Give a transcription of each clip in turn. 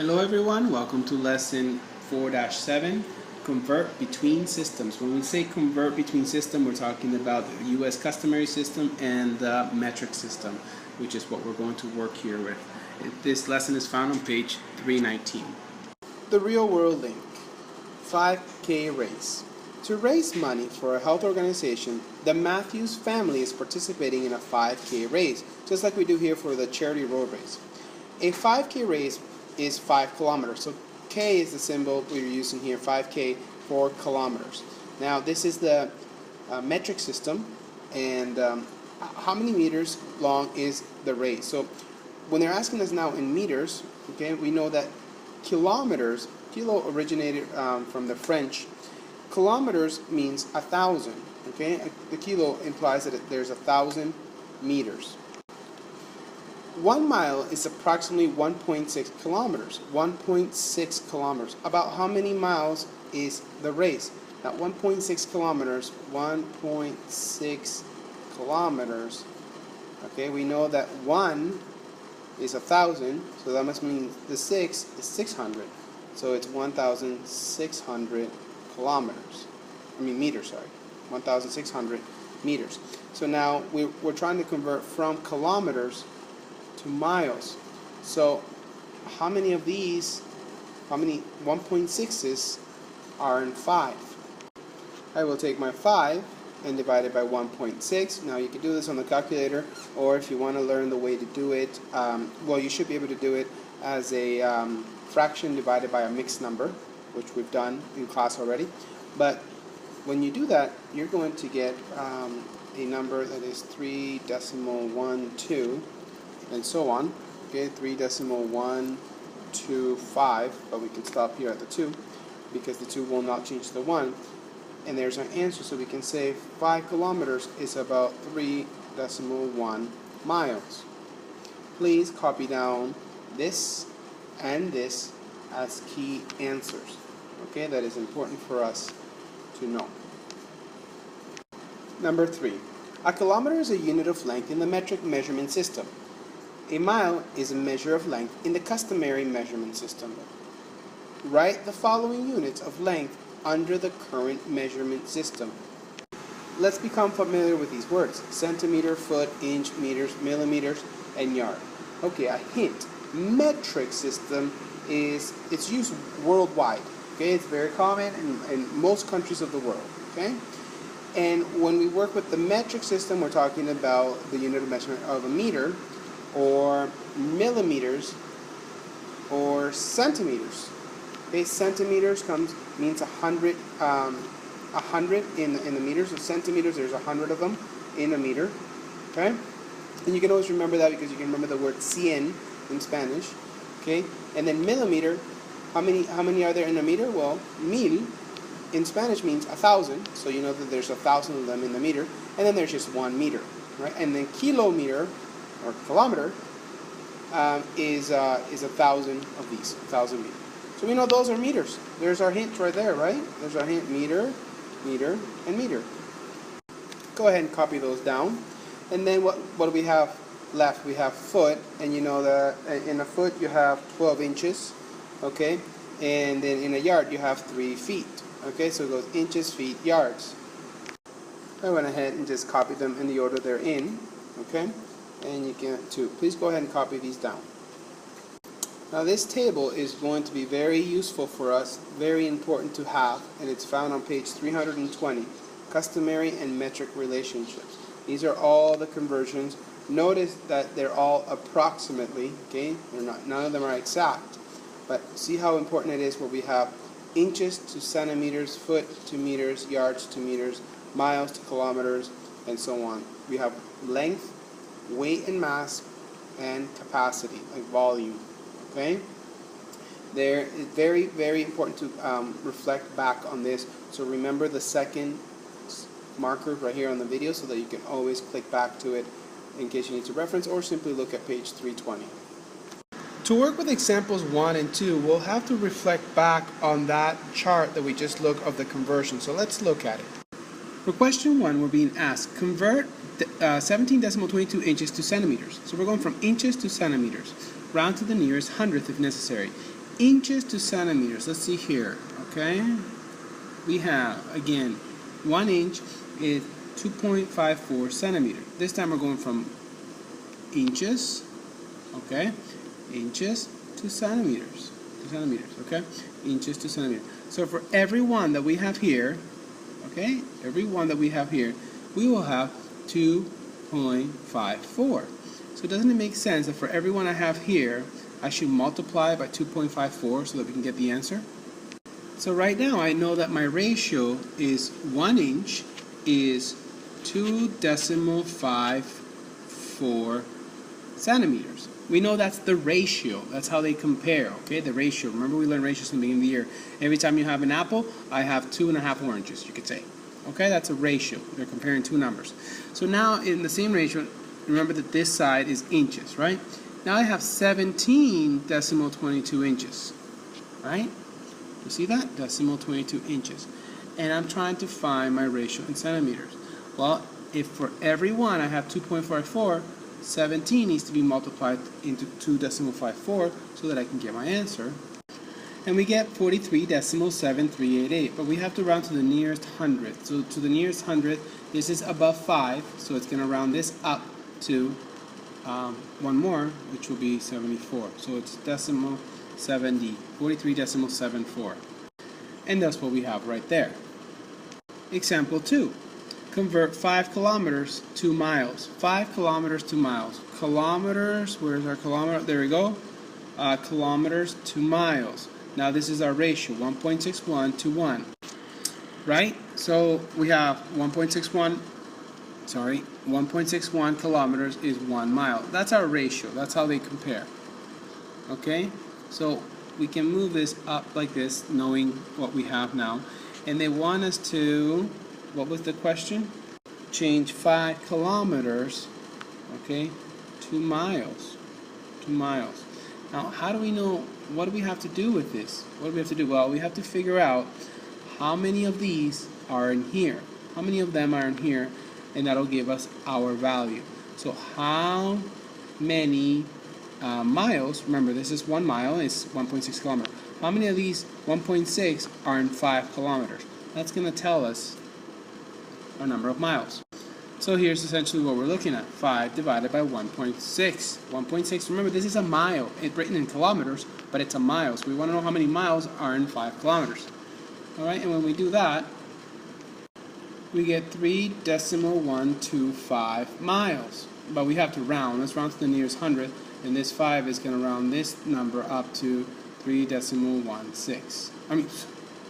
Hello everyone, welcome to lesson 4-7, convert between systems. When we say convert between system, we're talking about the US customary system and the metric system, which is what we're going to work here with. This lesson is found on page 319. The real world link, 5K race. To raise money for a health organization, the Matthews family is participating in a 5K race, just like we do here for the charity road race. A 5K race is 5 kilometers. So K is the symbol we're using here, 5K, 4 kilometers. Now this is the metric system, and how many meters long is the race? So when they're asking us now in meters, okay, we know that kilometers, kilo originated from the French. Kilometers means 1,000, okay? The kilo implies that there's 1,000 meters. 1 mile is approximately 1.6 kilometers. 1.6 kilometers. About how many miles is the race? Now 1.6 kilometers, 1.6 kilometers. Okay, we know that 1 is 1,000, so that must mean the 6 is 600. So it's 1,600 kilometers. Meters, sorry. 1,600 meters. So now we're trying to convert from kilometers to miles. So how many of these, how many 1.6s are in 5? I will take my 5 and divide it by 1.6. Now you can do this on the calculator, or if you want to learn the way to do it, well, you should be able to do it as a fraction divided by a mixed number, which we've done in class already. But when you do that, you're going to get a number that is 3.12 and so on. Okay, 3.125, but we can stop here at the 2 because the 2 will not change the 1. And there's our answer, so we can say 5 kilometers is about 3.1 miles. Please copy down this and this as key answers. Okay, that is important for us to know. Number 3. A kilometer is a unit of length in the metric measurement system. A mile is a measure of length in the customary measurement system. Write the following units of length under the current measurement system. Let's become familiar with these words: centimeter, foot, inch, meters, millimeters, and yard. Okay, a hint. Metric system it's used worldwide. Okay, it's very common in most countries of the world. Okay, and when we work with the metric system, we're talking about the unit of measurement of a meter, or millimeters, or centimeters. Okay, centimeters means 100. 100 in the meters. So centimeters, there's 100 of them in a meter. Okay, and you can always remember that because you can remember the word cien in Spanish. Okay, and then millimeter. How many are there in a meter? Well, mil in Spanish means 1,000. So you know that there's 1,000 of them in the meter, and then there's just 1 meter, right? And then kilometer or kilometer is 1,000 of these, 1,000 meters. So we know those are meters. There's our hint right there, right? There's our hint: meter, meter, and meter. Go ahead and copy those down. And then what do we have left? We have foot, and you know that in a foot you have 12 inches, okay? And then in a yard you have 3 feet, okay? So it goes inches, feet, yards. I went ahead and just copied them in the order they're in, okay? And you can too. Please go ahead and copy these down. Now this table is going to be very useful for us, very important to have, and it's found on page 320, customary and metric relationships. These are all the conversions. Notice that they're all approximately, okay? None of them are exact, but see how important it is where we have inches to centimeters, foot to meters, yards to meters, miles to kilometers, and so on. We have length, weight and mass, and capacity, like volume. Okay? There is very, very important to reflect back on this. So remember the second marker right here on the video so that you can always click back to it in case you need to reference, or simply look at page 320. To work with examples 1 and 2, we'll have to reflect back on that chart that we just looked of the conversion. So let's look at it. For question 1, we're being asked, convert 17.22 inches to centimeters. So we're going from inches to centimeters. Round to the nearest hundredth if necessary. inches to centimeters. Let's see here, okay? We have, again, 1 inch is 2.54 centimeters. This time we're going from inches, okay? Inches to centimeters. Okay? Inches to centimeters. So for every one that we have here, okay? Every one that we have here, we will have 2.54. So doesn't it make sense that for every one I have here, I should multiply by 2.54 so that we can get the answer? So right now I know that my ratio is 1 inch is 2.54 centimeters. We know that's the ratio. That's how they compare, okay? The ratio. Remember we learned ratios in the beginning of the year. Every time you have an apple, I have 2.5 oranges, you could say. Okay, that's a ratio. They're comparing two numbers. So now in the same ratio, remember that this side is inches, right? Now I have 17.22 inches, right? You see that? 22 inches. And I'm trying to find my ratio in centimeters. Well, if for every one I have 2.54, 17 needs to be multiplied into 2.54 so that I can get my answer. And we get 43.7388, but we have to round to the nearest hundredth. So to the nearest hundredth, this is above 5, so it's going to round this up to one more, which will be 74. So it's decimal 70, 43.74. And that's what we have right there. Example 2. Convert 5 kilometers to miles. 5 kilometers to miles. Kilometers, where's our kilometer? There we go. Kilometers to miles. Now this is our ratio, 1.61 to 1. Right? So we have 1.61 kilometers is 1 mile. That's our ratio. That's how they compare. Okay? So we can move this up like this, knowing what we have now. And they want us to, what was the question? Change 5 kilometers, okay, to miles. To miles. Now, how do we know, what do we have to do with this? What do we have to do? Well, we have to figure out how many of these are in here. How many of them are in here, and that'll give us our value. So how many miles, remember this is 1 mile, it's 1.6 kilometers. How many of these 1.6 are in 5 kilometers? That's going to tell us our number of miles. So here's essentially what we're looking at. 5 divided by 1.6. 1.6, remember this is a mile. It's written in kilometers, but it's a mile. So we want to know how many miles are in 5 kilometers. Alright, and when we do that, we get 3.125 miles. But we have to round. Let's round to the nearest hundredth. And this 5 is going to round this number up to 3.16. I mean,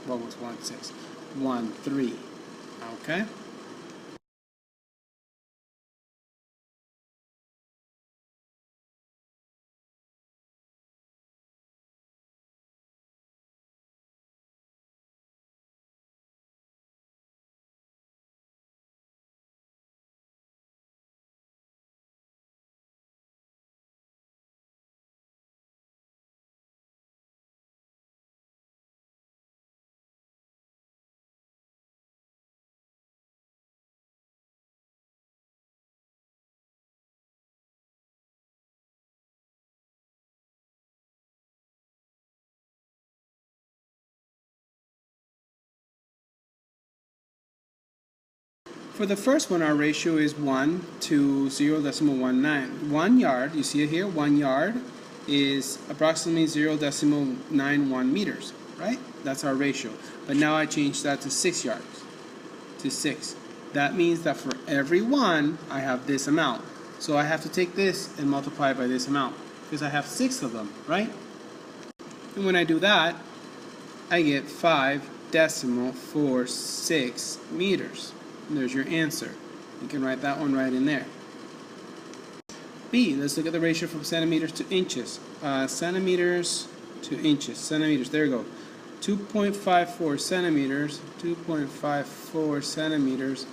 what was 1.6? 1.3. Okay? For the first one, our ratio is 1 to 0.19. 1 yard, you see it here, 1 yard is approximately 0.91 meters, right? That's our ratio. But now I changed that to 6 yards, to 6. That means that for every one, I have this amount. So I have to take this and multiply it by this amount, because I have 6 of them, right? And when I do that, I get 5.46 meters. And there's your answer. You can write that one right in there. B, let's look at the ratio from centimeters to inches. Centimeters to inches. Centimeters, there you go. 2.54 centimeters. 2.54 centimeters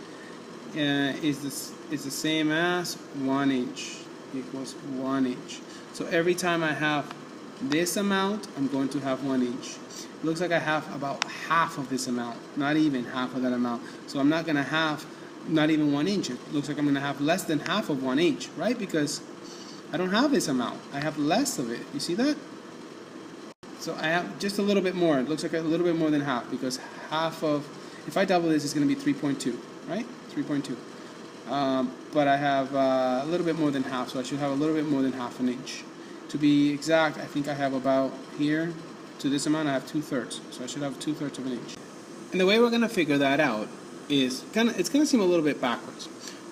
is the same as 1 inch. Equals 1 inch. So every time I have this amount, I'm going to have 1 inch. It looks like I have about half of this amount, not even half of that amount. So I'm not going to have not even 1 inch. It looks like I'm going to have less than half of 1 inch, right? Because I don't have this amount. I have less of it. You see that? So I have just a little bit more. It looks like a little bit more than half, because half of, if I double this, it's going to be 3.2, right? 3.2. But I have a little bit more than half, so I should have a little bit more than half an inch. To be exact, I think I have about here to this amount, I have 2/3. So I should have 2/3 of an inch. And the way we're going to figure that out is it's going to seem a little bit backwards.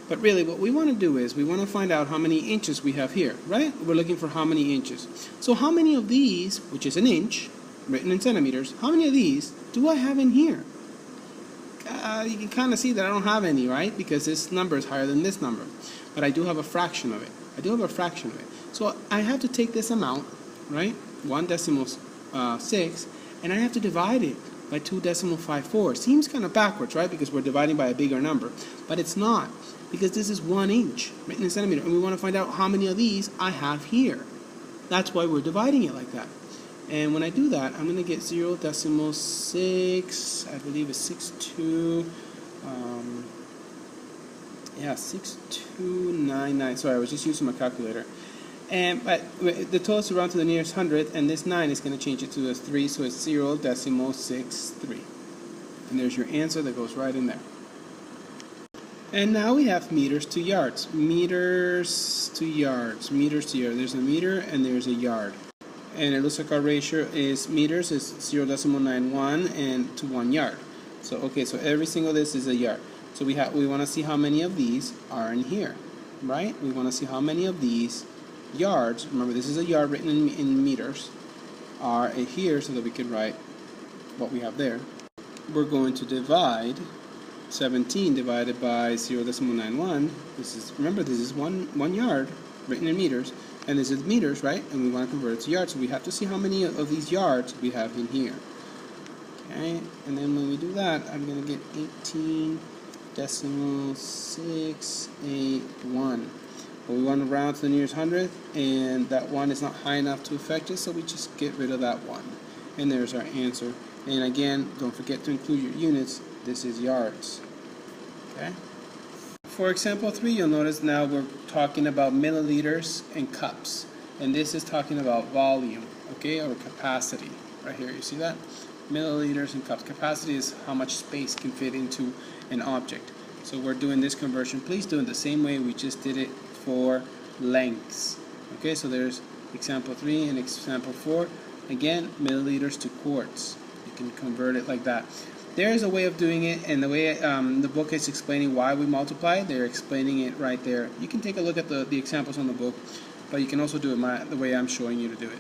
But really what we want to do is we want to find out how many inches we have here, right? We're looking for how many inches. So how many of these, which is an inch, written in centimeters, how many of these do I have in here? You can kind of see that I don't have any, right? Because this number is higher than this number. But I do have a fraction of it. So I have to take this amount, right? 1.6, and I have to divide it by 2.54. Seems kind of backwards, right? Because we're dividing by a bigger number. But it's not, because this is 1 inch written in centimeter, and we want to find out how many of these I have here. That's why we're dividing it like that. And when I do that, I'm going to get 0.6, I believe it's 62, 6299. Sorry, I was just using my calculator. But the total is around to the nearest hundredth, and this 9 is going to change it to a 3, so it's 0.63. And there's your answer that goes right in there. And now we have meters to yards. Meters to yards. There's a meter and there's a yard. And it looks like our ratio is meters is 0.91 and to 1 yard. So okay, so every single this is a yard. So we want to see how many of these are in here, right? We want to see how many of these yards, remember this is a yard written in meters, are here, so that we can write what we have there. We're going to divide 17 divided by 0.91. This is, remember, this is one yard written in meters, and this is meters, right? And we want to convert it to yards, so we have to see how many of these yards we have in here. Okay, and then when we do that, I'm going to get 18.681. But we want to round to the nearest hundredth, and that 1 is not high enough to affect it, so we just get rid of that 1. And there's our answer. And again, don't forget to include your units. This is yards. Okay. For example 3, you'll notice now we're talking about milliliters and cups. And this is talking about volume, okay, or capacity. Right here, you see that? Milliliters and cups. Capacity is how much space can fit into an object. So we're doing this conversion. Please do it the same way we just did it for lengths. Okay, so there's example 3 and example 4. Again, milliliters to quarts. You can convert it like that. There is a way of doing it, and the way the book is explaining why we multiply, they're explaining it right there. You can take a look at the examples on the book, but you can also do it the way I'm showing you to do it.